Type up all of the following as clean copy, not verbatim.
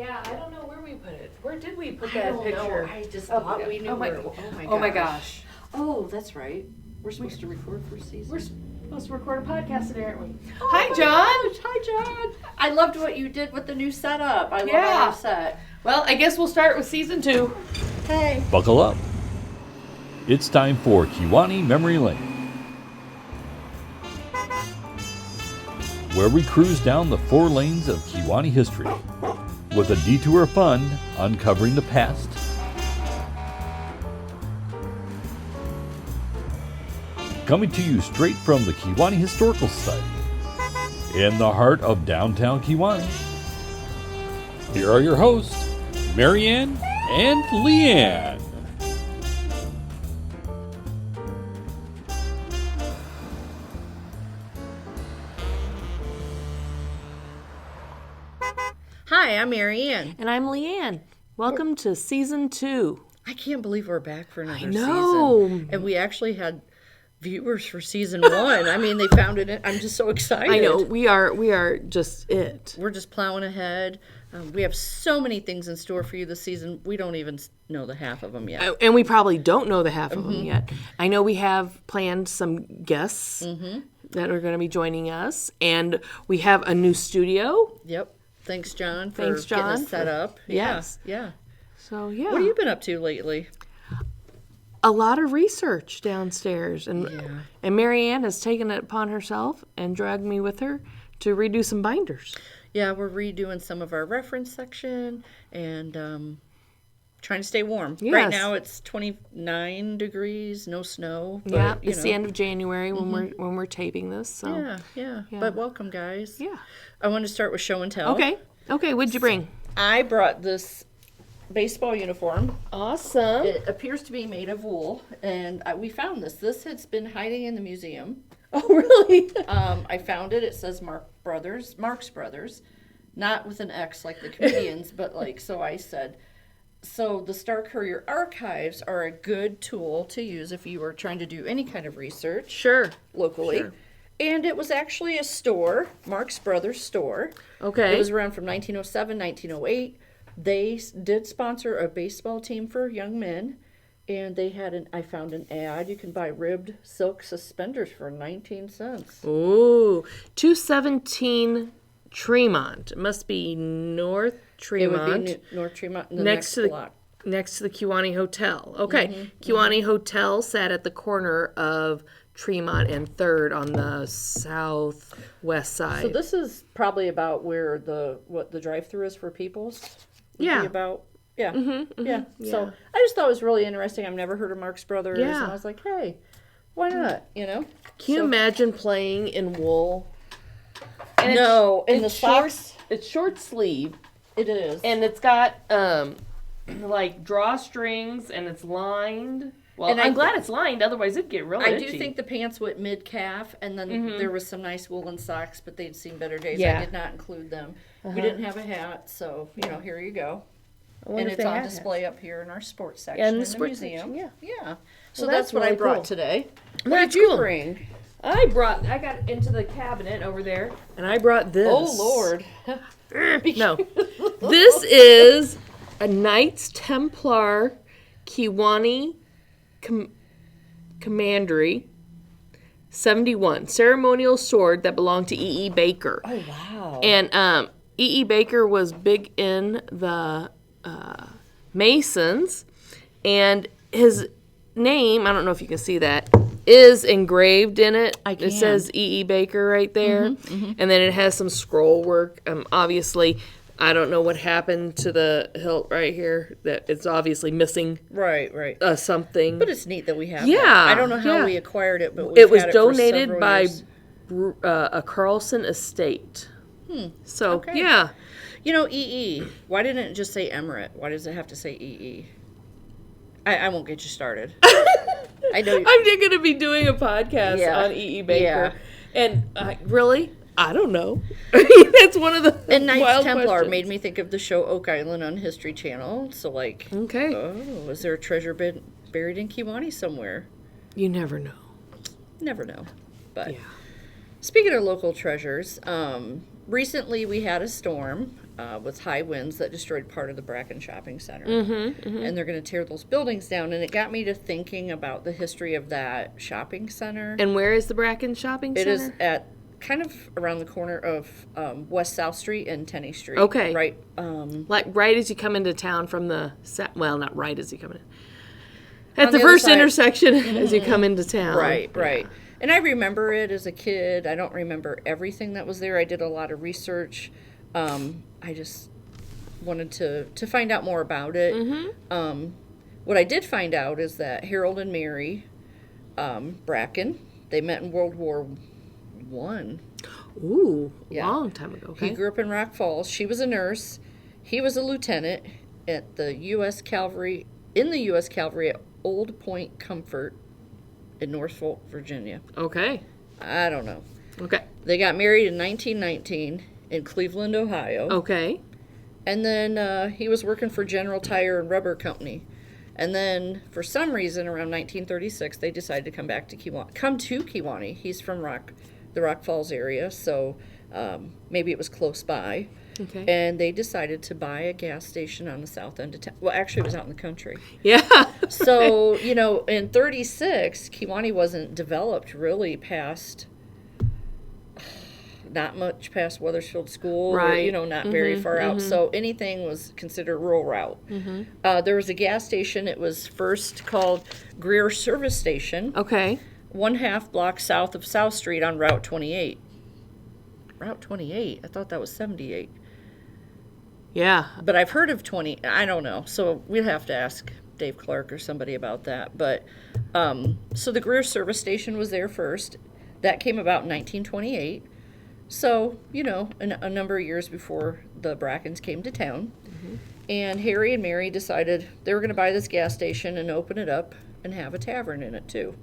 Yeah, I don't know where we put it. Where did we put I that don't picture? know. I just thought we knew where. Oh my gosh. Oh, that's right. We're supposed to record for season. We're supposed to record a podcast today, aren't we? Oh Hi, my John. gosh. Hi, John. I loved what you did with the new setup. I love our new set. Well, I guess we'll start with season 2. Hey. Buckle up. It's time for Kewanee Memory Lane, where we cruise down the 4 lanes of Kewanee history with a detour of fun uncovering the past, coming to you straight from the Kewanee Historical Society in the heart of downtown Kewanee. Here are your hosts, Marianne and LeeAnn. Hi, I'm Marianne. And I'm LeeAnn. Welcome to season 2. I can't believe we're back for another know. season. And we actually had viewers for season 1. I mean, they found it. I'm just so excited. I know, we are just it. We're just plowing ahead. We have so many things in store for you this season. We don't even know the half of them yet. And we probably don't know the half of them yet. I know we have planned some guests that are going to be joining us. And we have a new studio. Yep. Thanks, John, for Thanks, John, getting us set up. Yes. Yeah. So, yeah. What have you been up to lately? A lot of research downstairs. And Marianne has taken it upon herself and dragged me with her to redo some binders. Yeah, we're redoing some of our reference section and trying to stay warm. Yes. Right now it's 29 degrees, no snow. But, Yeah, you it's know. the end of January when we're taping this. So Yeah. But welcome, guys. Yeah. I want to start with show and tell. Okay. What'd you bring? I brought this baseball uniform. Awesome. It appears to be made of wool, and we found this. This has been hiding in the museum. Oh, really? I found it. It says Marx Brothers, not with an X like the comedians, but like, so I said. So the Star Courier archives are a good tool to use if you are trying to do any kind of research. Sure. Locally. Sure. And it was actually a store, Marx Brothers store. Okay. It was around from 1907, 1908. They did sponsor a baseball team for young men. And they had I found an ad. You can buy ribbed silk suspenders for 19 cents. Ooh, 217 Tremont. It must be North Tremont. It would be North Tremont in the next block. Next to the Kewanee Hotel. Okay. Kewanee Hotel sat at the corner of Tremont and 3rd on the southwest side. So this is probably about where the drive-through is for People's. Yeah. Yeah. So I just thought it was really interesting. I've never heard of Marx Brothers. Yeah. And I was like, hey, why not? You know? Can you imagine playing in wool? And No, in the short, socks. it's short sleeve. It is. And it's got like drawstrings and it's lined. Well, And I'm glad it's lined, otherwise it'd get really I itchy. do think the pants went mid-calf, and then there was some nice woolen socks, but they'd seen better days. Yeah. I did not include them. We didn't have a hat, so, here you go. I wonder And if it's they on had display up here in our sports section in the in the sports museum. section, Yeah. So Well, that's that's what I really brought cool. today. What That's did you cool. bring? I got into the cabinet over there, and I brought this. Oh, Lord. No. This is a Knights Templar Kewanee Commandery 71 ceremonial sword that belonged to E.E. Baker. Oh, wow. And E.E. Baker was big in the Masons, and his name, I don't know if you can see that, is engraved in it. I can. It says E.E. Baker right there. And then it has some scroll work. Obviously, I don't know what happened to the hilt right here. That it's obviously missing Right. something. But it's neat that we have Yeah, that. I don't know how yeah. we acquired it, but we've it was had it donated for by years. a Carlson estate. So, Okay. yeah. EE, why didn't it just say Emirate? Why does it have to say EE? I won't get you started. I know. I'm going to be doing a podcast Yeah. on E.E. Baker. Yeah. And really? I don't know. That's one of the And Knights wild Templar questions. made me think of the show Oak Island on History Channel. So, Okay. is there a treasure buried in Kewanee somewhere? You never know. Never know. But Yeah. Speaking of local treasures, recently we had a storm with high winds that destroyed part of the Bracken Shopping Center. And they're going to tear those buildings down. And it got me to thinking about the history of that shopping center. And where is the Bracken Shopping Center? It is at kind of around the corner of West South Street and Tenney Street. Okay. Right. Like right as you come into town from the, well, not right as you come in. At On the the other first side. intersection as you come into town. Right. And I remember it as a kid. I don't remember everything that was there. I did a lot of research. I just wanted to find out more about it. What I did find out is that Harold and Mary Bracken, they met in World War I. Ooh, Yeah. long time ago. Okay. He grew up in Rock Falls. She was a nurse. He was a lieutenant at the U.S. Cavalry, at Old Point Comfort in Norfolk, Virginia. Okay. I don't know. Okay. They got married in 1919 in Cleveland, Ohio. Okay. And then he was working for General Tire and Rubber Company. And then, for some reason, around 1936, they decided to come to Kewanee. He's from the Rock Falls area, so maybe it was close by. Okay. And they decided to buy a gas station on the south end of town. Well, actually, it was out in the country. Yeah. So, in 36, Kewanee wasn't developed really past, not much past Weathersfield School. Right. Or, not very far out. So anything was considered rural route. There was a gas station. It was first called Greer Service Station, Okay. 1/2 block south of South Street on Route 28. Route 28? I thought that was 78. Yeah. But I've heard of 20. I don't know. So we'd have to ask Dave Clark or somebody about that. But so the Greer Service Station was there first. That came about in 1928. So, a number of years before the Brackens came to town. And Harry and Mary decided they were going to buy this gas station and open it up and have a tavern in it, too.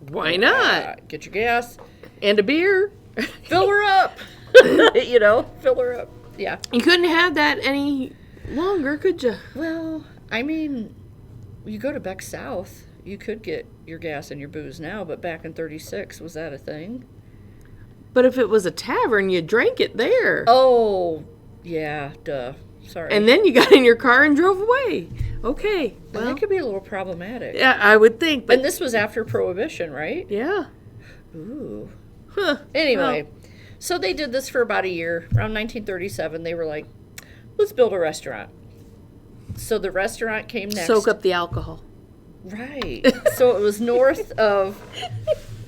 Why not? Get your gas, And a beer. fill her up. Fill her up. Yeah. You couldn't have that any longer, could you? Well, I mean, you go to Beck South, you could get your gas and your booze now, but back in 36, was that a thing? But if it was a tavern, you drank it there. Oh, yeah, duh. Sorry. And then you got in your car and drove away. Okay. Well, Well, that could be a little problematic. yeah, I would think. But And this was after Prohibition, right? yeah. Ooh. Huh. Anyway, so they did this for about a year. Around 1937, they were like, let's build a restaurant. So the restaurant came next. Soak up the alcohol. Right. So it was north of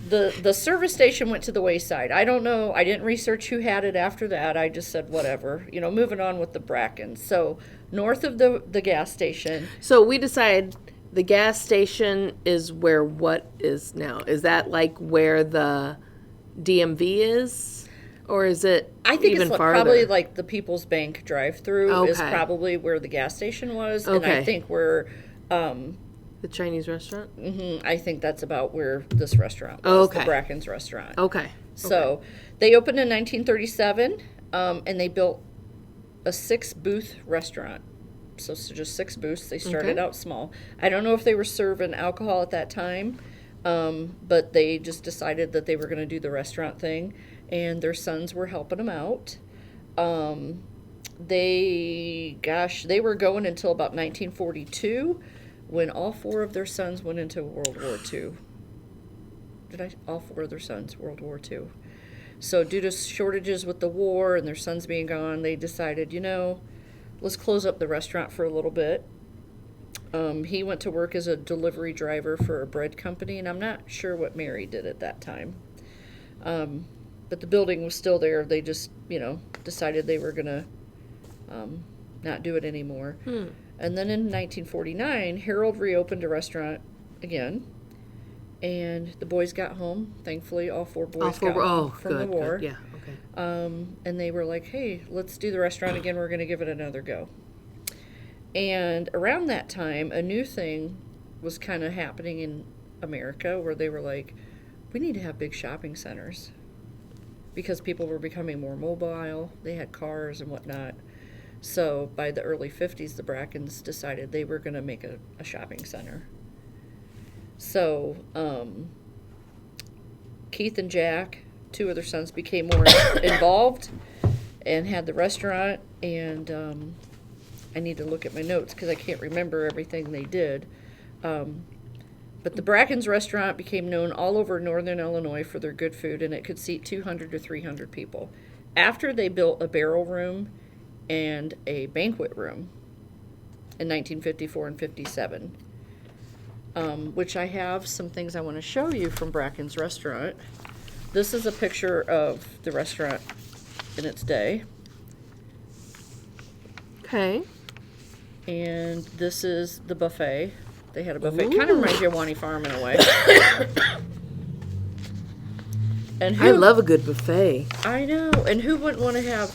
the service station went to the wayside. I don't know. I didn't research who had it after that. I just said whatever. Moving on with the Brackens. So north of the gas station. So we decided the gas station is where what is now? Is that like where the DMV is? Or is it I think even it's farther? probably like the People's Bank drive-through is Okay. probably where the gas station was. And I Okay. think where the Chinese restaurant? I think that's about where this restaurant was, Okay. the Brackens restaurant. Okay. So they opened in 1937, and they built a 6-booth restaurant. So just 6 booths. They started Okay. out small. I don't know if they were serving alcohol at that time, but they just decided that they were going to do the restaurant thing, and their sons were helping them out. They were going until about 1942, when all 4 of their sons went into World War II. All 4 of their sons, World War II. So due to shortages with the war and their sons being gone, they decided, let's close up the restaurant for a little bit. He went to work as a delivery driver for a bread company, and I'm not sure what Mary did at that time. But the building was still there. They just, decided they were going to not do it anymore. And then in 1949, Harold reopened a restaurant again. And the boys got home. Thankfully, all 4 boys got home from the war. Good. Yeah, okay. And they were like, hey, let's do the restaurant again. We're going to give it another go. And around that time, a new thing was kind of happening in America where they were like, we need to have big shopping centers. Because people were becoming more mobile. They had cars and whatnot. So by the early 50s, the Brackens decided they were going to make a shopping center. So Keith and Jack two other sons became more involved and had the restaurant. And I need to look at my notes because I can't remember everything they did. But the Bracken's restaurant became known all over northern Illinois for their good food, and it could seat 200 to 300 people. After they built a barrel room and a banquet room in 1954 and 57, which I have some things I want to show you from Bracken's restaurant. This is a picture of the restaurant in its day. Okay. And this is the buffet. They had a buffet. Kind of reminds you of Kewanee Farm in a way. And I love a good buffet. I know. And who wouldn't want to have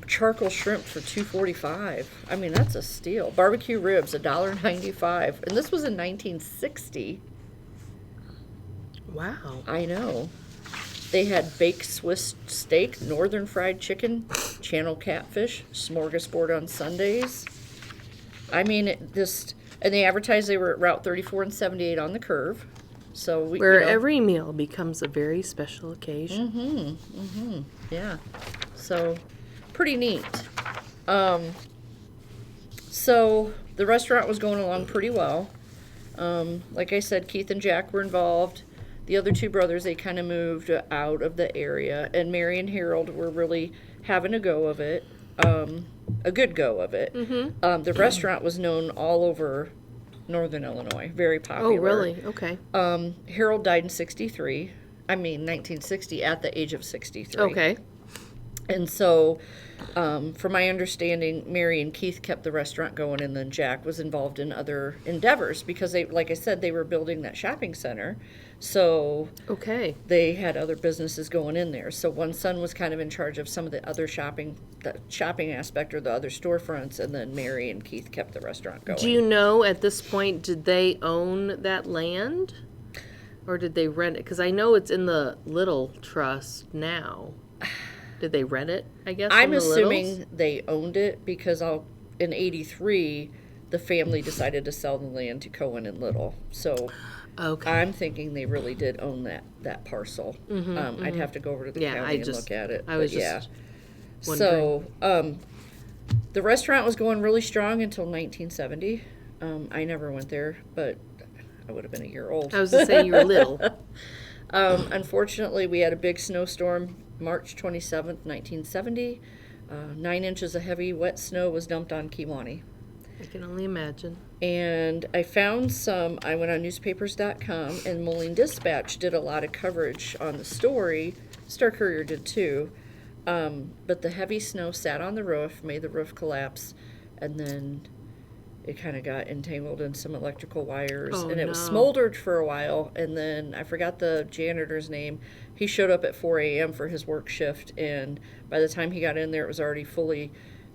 charcoal shrimp for $2.45? I mean, that's a steal. Barbecue ribs, $1.95. And this was in 1960. Wow. I know. They had baked Swiss steak, northern fried chicken, channel catfish, smorgasbord on Sundays. I mean, and they advertised they were at Route 34 and 78 on the curve. So where every meal becomes a very special occasion. Yeah. So pretty neat. So the restaurant was going along pretty well. Like I said, Keith and Jack were involved. The other two brothers, they kind of moved out of the area, and Mary and Harold were really having a go of it. A good go of it. The restaurant was known all over northern Illinois, very popular. Oh, really? Okay. Harold died in 1960, at the age of 63. Okay. And so, from my understanding, Mary and Keith kept the restaurant going, and then Jack was involved in other endeavors because they, like I said, they were building that shopping center. So they had other businesses going in there. So one son was kind of in charge of some of the other shopping aspect or the other storefronts, and then Mary and Keith kept the restaurant going. Do you know at this point, did they own that land? Or did they rent it? Because I know it's in the Little Trust now. Did they rent it, I guess? I'm assuming they owned it because in 83, the family decided to sell the land to Cohen and Little. So I'm thinking they really did own that parcel. I'd have to go over to the county and look at it. I was just wondering. So the restaurant was going really strong until 1970. I never went there, but I would have been a year old. I was going to say you were little. Unfortunately, we had a big snowstorm March 27th, 1970. 9 inches of heavy, wet snow was dumped on Kewanee. I can only imagine. And I found I went on newspapers.com, and Moline Dispatch did a lot of coverage on the story. Star Courier did too. But the heavy snow sat on the roof, made the roof collapse, and then it kind of got entangled in some electrical wires. And it was smoldered for a while, and then I forgot the janitor's name. He showed up at 4 a.m. for his work shift, and by the time he got in there, it was already fully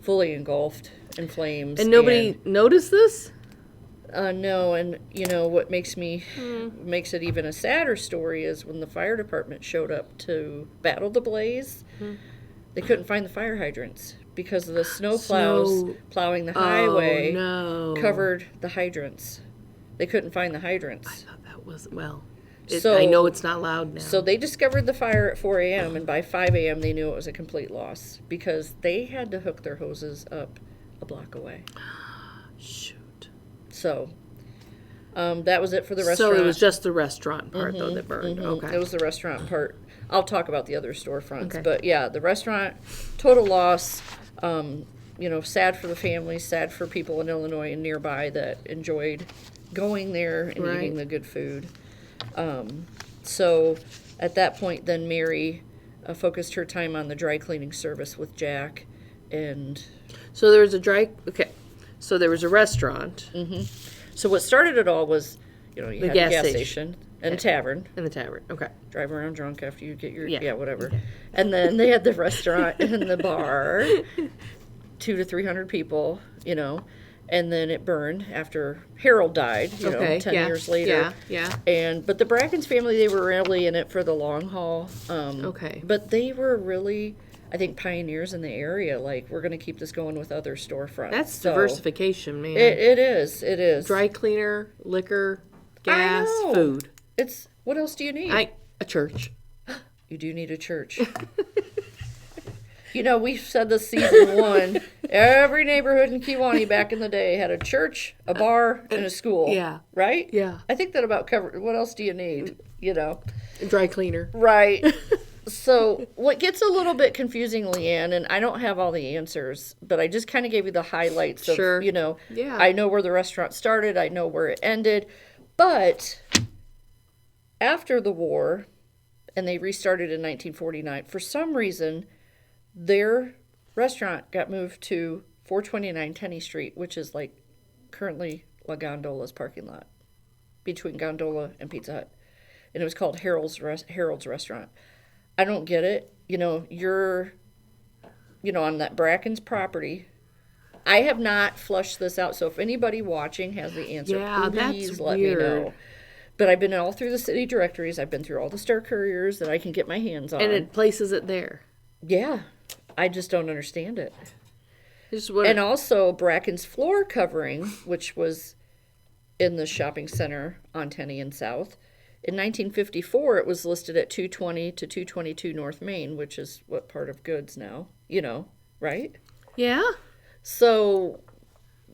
engulfed in flames. And nobody noticed this? No, and what makes it even a sadder story is when the fire department showed up to battle the blaze, they couldn't find the fire hydrants because of the snow plows plowing the highway covered the hydrants. They couldn't find the hydrants. I thought that was, I know it's not loud now. So they discovered the fire at 4 a.m., and by 5 a.m. they knew it was a complete loss because they had to hook their hoses up a block away. Shoot. So that was it for the restaurant. So it was just the restaurant part, though, that burned. Okay. It was the restaurant part. I'll talk about the other storefronts. But, yeah, the restaurant, total loss. Sad for the family, sad for people in Illinois and nearby that enjoyed going there and eating the good food. So at that point, then Mary focused her time on the dry cleaning service with Jack. And so there was So there was a restaurant. So what started it all was, you had a gas station and a tavern. And the tavern, okay. Drive around drunk after you get your, whatever. Okay. And then they had the restaurant and the bar, 200 to 300 people, and then it burned after Harold died, 10 years later. But the Bracken's family, they were really in it for the long haul. But they were really, I think, pioneers in the area. Like, we're going to keep this going with other storefronts. That's diversification, man. It is. Dry cleaner, liquor, gas, food. What else do you need? A church. you do need a church. You know, we've said this season 1. Every neighborhood in Kewanee back in the day had a church, a bar, and a school. Yeah. Right? Yeah. I think that about covered. What else do you need? You know? Dry cleaner. Right. So what gets a little bit confusing, LeeAnn, and I don't have all the answers, but I just kind of gave you the highlights of, Sure. you know, Yeah. I know where the restaurant started, I know where it ended, but after the war, and they restarted in 1949, for some reason, their restaurant got moved to 429 Tenney Street, which is like currently La Gondola's parking lot, between Gondola and Pizza Hut. And it was called Harold's Restaurant. I don't get it. You know, you're, you know, on that Bracken's property. I have not flushed this out, so if anybody watching has the answer, Yeah, please that's let me weird. know. But I've been all through the city directories. I've been through all the Star Couriers that I can get my hands on. And it places it there. Yeah, I just don't understand it. Just what And also Bracken's floor covering, which was in the shopping center on Tenney and South. In 1954, it was listed at 220 to 222 North Main, which is what part of Goods now, you know, right? Yeah. So,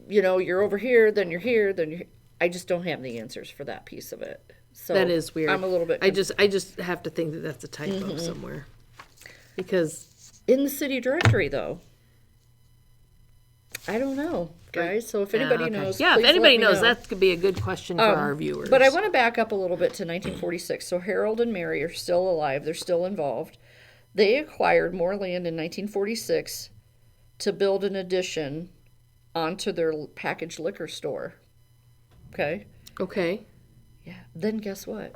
you know, you're over here, then you're here, then you're... I just don't have the answers for that piece of it. So That is weird. I'm a little bit... I just have to think that that's a typo somewhere. Because In the city directory, though. I don't know, guys. So if anybody okay. knows, Yeah, if please let anybody me knows, know. that could be a good question for our viewers. But I want to back up a little bit to 1946. So Harold and Mary are still alive. They're still involved. They acquired more land in 1946 to build an addition onto their packaged liquor store. Okay? Okay. Yeah. Then guess what?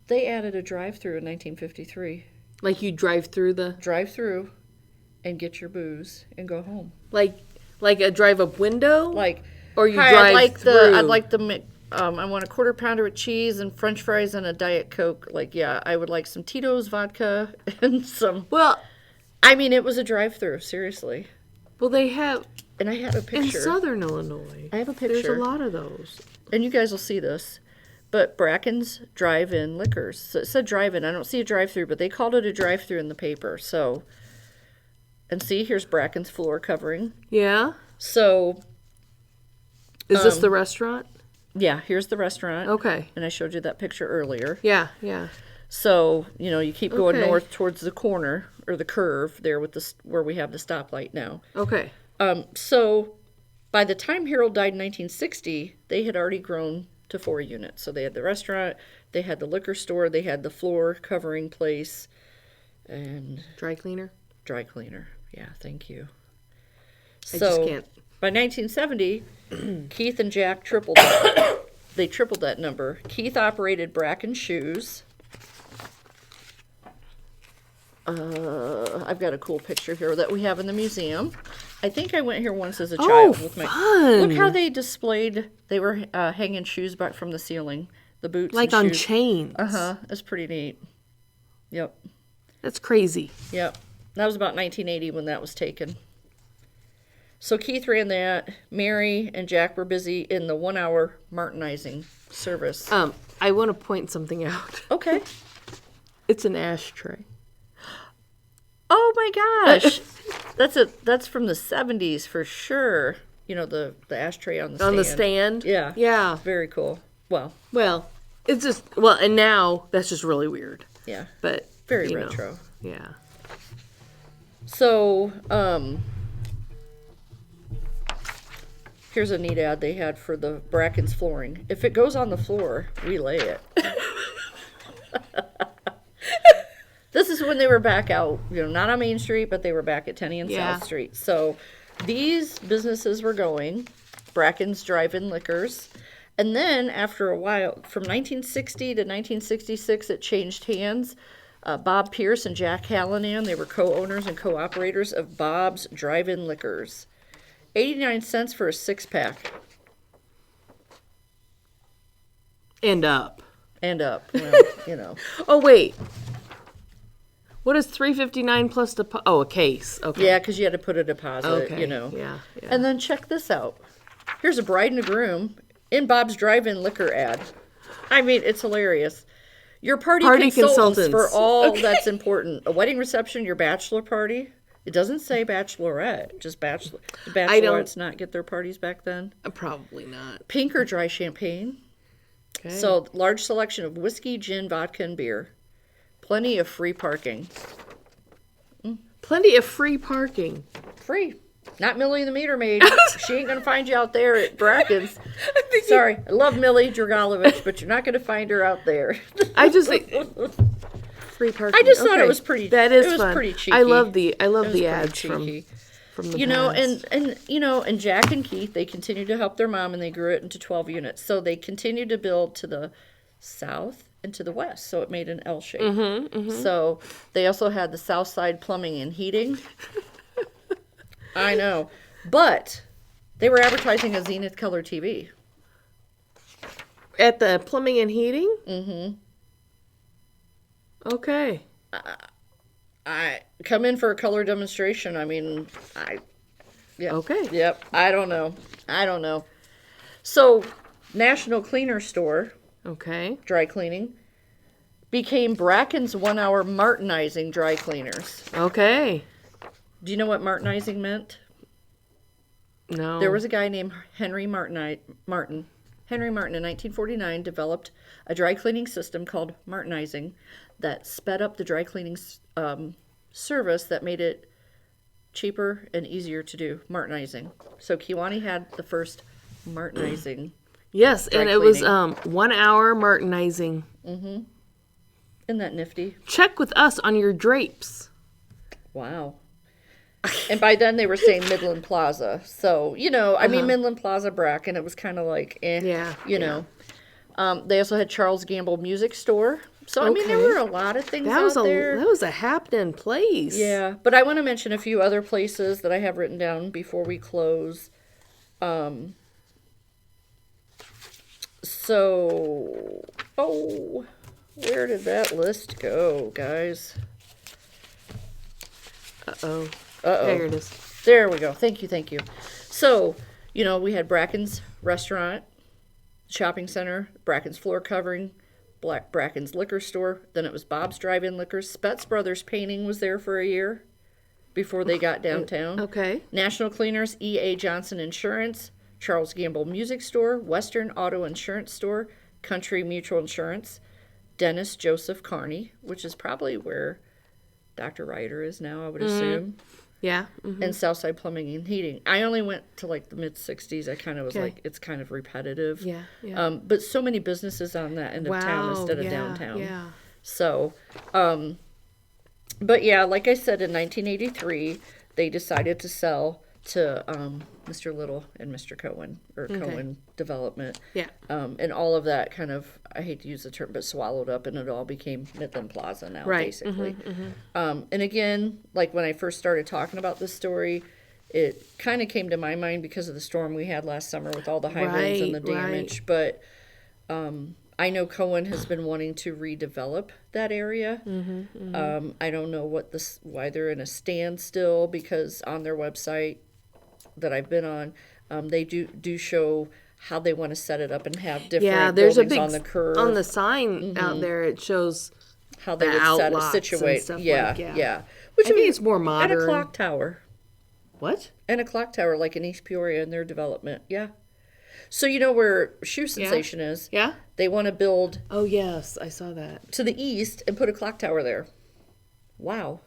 They added a drive-through in 1953. Like you drive through the Drive-through and get your booze and go home. like a drive-up window? Like, Or you hi, drive through. I'd like the I want a quarter pounder with cheese and French fries and a Diet Coke. Like, yeah, I would like some Tito's vodka and some. Well, I mean, it was a drive-through, seriously. they have And I have a in picture. Southern Illinois. I have a There's a picture. lot of those. And you guys will see this. But Bracken's Drive-In Liquors. So it said drive-in. I don't see a drive-through, but they called it a drive-through in the paper. So, and see, here's Bracken's floor covering. Yeah. So, Is this the restaurant? yeah, here's the restaurant. Okay. And I showed you that picture earlier. Yeah. Yeah. So, you know, you keep going Okay. north towards the corner or the curve there with the where we have the stoplight now. Okay. So by the time Harold died in 1960, they had already grown to 4 units. So they had the restaurant, they had the liquor store, they had the floor covering place, and Dry cleaner. dry cleaner. Yeah, thank you. I just can't. By 1970, Keith and Jack tripled that. They tripled that number. Keith operated Bracken Shoes. I've got a cool picture here that we have in the museum. I think I went here once as a child with my. fun. Look how they displayed. They were hanging shoes back from the ceiling, the boots. Like and on shoes. chains. It's pretty neat. Yep, That's crazy. yep. That was about 1980 when that was taken. So Keith ran that. Mary and Jack were busy in the 1-hour Martinizing service. I want to point something out. Okay. It's an ashtray. Oh my gosh, that's from the 70s for sure. You know, the ashtray on the stand. On the stand? Yeah. Yeah. Very cool. Well, It's just, and now that's just really weird. yeah. But, Very you know, retro. yeah. So, here's a neat ad they had for the Bracken's flooring. If it goes on the floor, we lay it. This is when they were back out, you know, not on Main Street, but they were back at Tenney and Yeah. South Street. So these businesses were going, Bracken's Drive-In Liquors. And then after a while, from 1960 to 1966, it changed hands. Bob Pierce and Jack Hallinan, they were co-owners and co-operators of Bob's Drive-In Liquors. 89 cents for a 6-pack. And up. And up, well, you know. Oh, wait. What is $3.59 plus a case? Okay. Yeah, because you had to put a deposit, Okay. you know. Yeah. And then check this out. Here's a bride and a groom in Bob's Drive-In Liquor ad. I mean, it's hilarious. Your party consultants for all that's important. A wedding reception, your bachelor party. It doesn't say bachelorette, just bachelor. Did bachelorettes not get their parties back then? Probably not. Pink or dry champagne. Okay. So, large selection of whiskey, gin, vodka, and beer. Plenty of free parking. Plenty of free parking. Free. Not Millie the meter maid. She ain't going to find you out there at Bracken's. Sorry. I love Millie Dragalovich, but you're not going to find her out there. I just free parking. I just thought it was pretty. That is it was fun. pretty cheeky. I love the It was ads pretty from the you know, past. and Jack and Keith, they continued to help their mom, and they grew it into 12 units. So they continued to build to the south and to the west, so it made an L shape. So they also had the south side plumbing and heating. I know, but they were advertising a Zenith color TV. At the plumbing and heating? Mm-hmm. Okay. I come in for a color demonstration. I mean, yeah. Okay. Yep. I don't know. So, National Cleaner Store, Okay. dry cleaning, became Bracken's 1 hour Martinizing dry cleaners. Okay. Do you know what Martinizing meant? No. There was a guy named Henry Martin. Henry Martin in 1949 developed a dry cleaning system called Martinizing that sped up the dry cleaning service that made it cheaper and easier to do. Martinizing. So Kewanee had the first Martinizing. Yes, dry and it was cleaning. 1 hour Martinizing. Isn't that nifty? Check with us on your drapes. Wow. And by then they were saying Midland Plaza. So, you know, I mean, Midland Plaza, Bracken, it was kind of like, Yeah, you know. They also had Charles Gamble Music Store. So, I mean, there Okay. were a lot of things That out was there. that was a happening place. Yeah, but I want to mention a few other places that I have written down before we close. Where did that list go, guys? Uh-oh. Uh-oh. There it is. There we go. Thank you. So, you know, we had Bracken's Restaurant, Shopping Center, Bracken's Floor Covering, Bracken's Liquor Store. Then it was Bob's Drive-In Liquors. Spetz Brothers Painting was there for a year before they got downtown. Okay. National Cleaners, E.A. Johnson Insurance, Charles Gamble Music Store, Western Auto Insurance Store, Country Mutual Insurance, Dennis Joseph Carney, which is probably where Dr. Ryder is now, I would assume. Yeah. And Southside Plumbing and Heating. I only went to like the mid 60s. I kind of was Okay. like, it's kind of repetitive. Yeah. Yeah. But so many businesses on that end of town instead of yeah, downtown. Yeah. So, but yeah, like I said, in 1983, they decided to sell to Mr. Little and Mr. Cohen, or Cohen Development. Yeah. And all of that kind of, I hate to use the term, but swallowed up, and it all became Midland Plaza now, Right. basically. And again, like when I first started talking about this story, it kind of came to my mind because of the storm we had last summer with all the high winds and the Right, damage. But I know Cohen has been wanting to redevelop that area. I don't know why they're in a standstill, because on their website that I've been on, they do show how they want to set it up and have different Yeah, there's a buildings big on the curve. on the sign out there. It shows how they the would set it, outlots and situate. stuff Yeah, like, yeah. yeah. I think it's more And modern. a clock tower. What? And a clock tower like in East Peoria in their development. Yeah. So you know where Shoe Sensation is? Yeah. They want to build Oh yes, I saw that. to the east and put a clock tower there. Wow.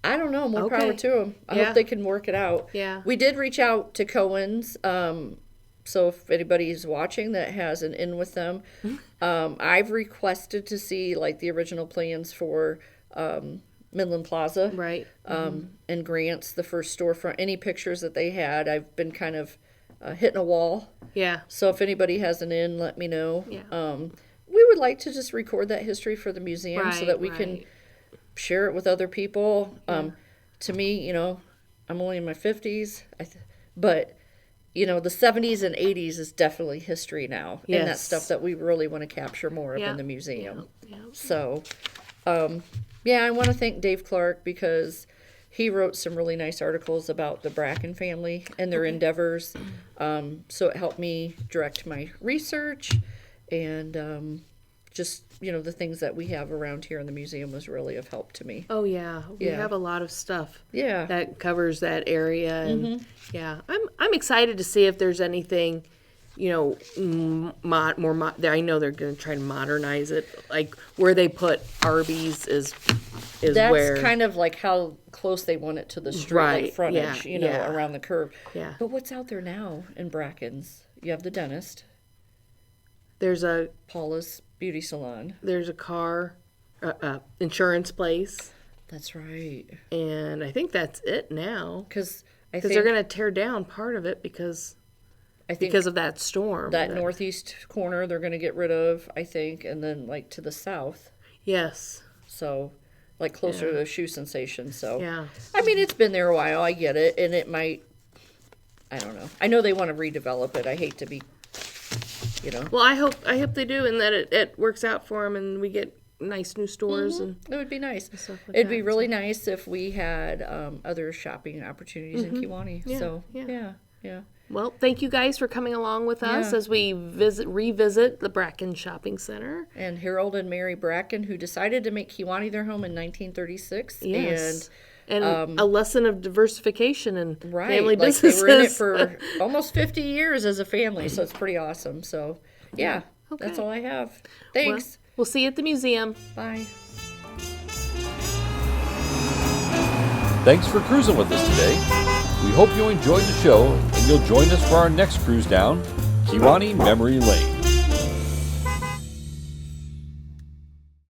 I don't know. More power Okay. to them. I Yeah. hope they can work it out. Yeah. We did reach out to Cohen's. So if anybody's watching that has an in with them, I've requested to see like the original plans for Midland Plaza. Right. And Grant's, the first storefront. Any pictures that they had, I've been kind of hitting a wall. Yeah. So if anybody has an in, let me know. Yeah. We would like to just record that history for the museum so Right, that we can right. share it with other people. To me, you know, I'm only in my 50s, but you know, the 70s and 80s is definitely history now, and that's Yes. stuff that we really want to capture more of Yeah. in the museum. Yeah. So, yeah, I want to thank Dave Clark because he wrote some really nice articles about the Bracken family and their endeavors. So it helped me direct my research and just, the things that we have around here in the museum was really of help to me. Oh yeah, we Yeah. have a lot of stuff. Yeah. That covers that area, and yeah, I'm excited to see if there's anything, I know they're going to try to modernize it, like where they put Arby's is That's where kind of like how close they want it to the street, Right, like frontage, yeah. around the curve. Yeah. But what's out there now in Bracken's? You have the dentist, there's a Paula's beauty salon. car, insurance place, That's right. and I think that's it now. Because They're going to tear down part of it because of that storm. that northeast corner they're going to get rid of, I think, and then like to the south. Yes. So, like closer to Shoe Sensation. So, Yeah. I mean, it's been there a while. I get it, and it might. I don't know. I know they want to redevelop it. I hate to be, Well, I hope they do, and that it works out for them, and we get nice new stores and It would be nice. stuff like It'd be that, really nice if we had other shopping opportunities in Kewanee. Yeah, So, yeah. yeah. Well, thank you guys for coming along with us Yeah. as we revisit the Bracken Shopping Center. And Harold and Mary Bracken, who decided to make Kewanee their home in 1936. Yes. And a lesson of diversification and And right, family like businesses. they were in it for almost 50 years as a family, so it's pretty awesome. So, yeah, that's Okay. all I have. Well, Thanks. we'll see you at the museum. Bye. Thanks for cruising with us today. We hope you enjoyed the show and you'll join us for our next cruise down Kewanee Memory Lane.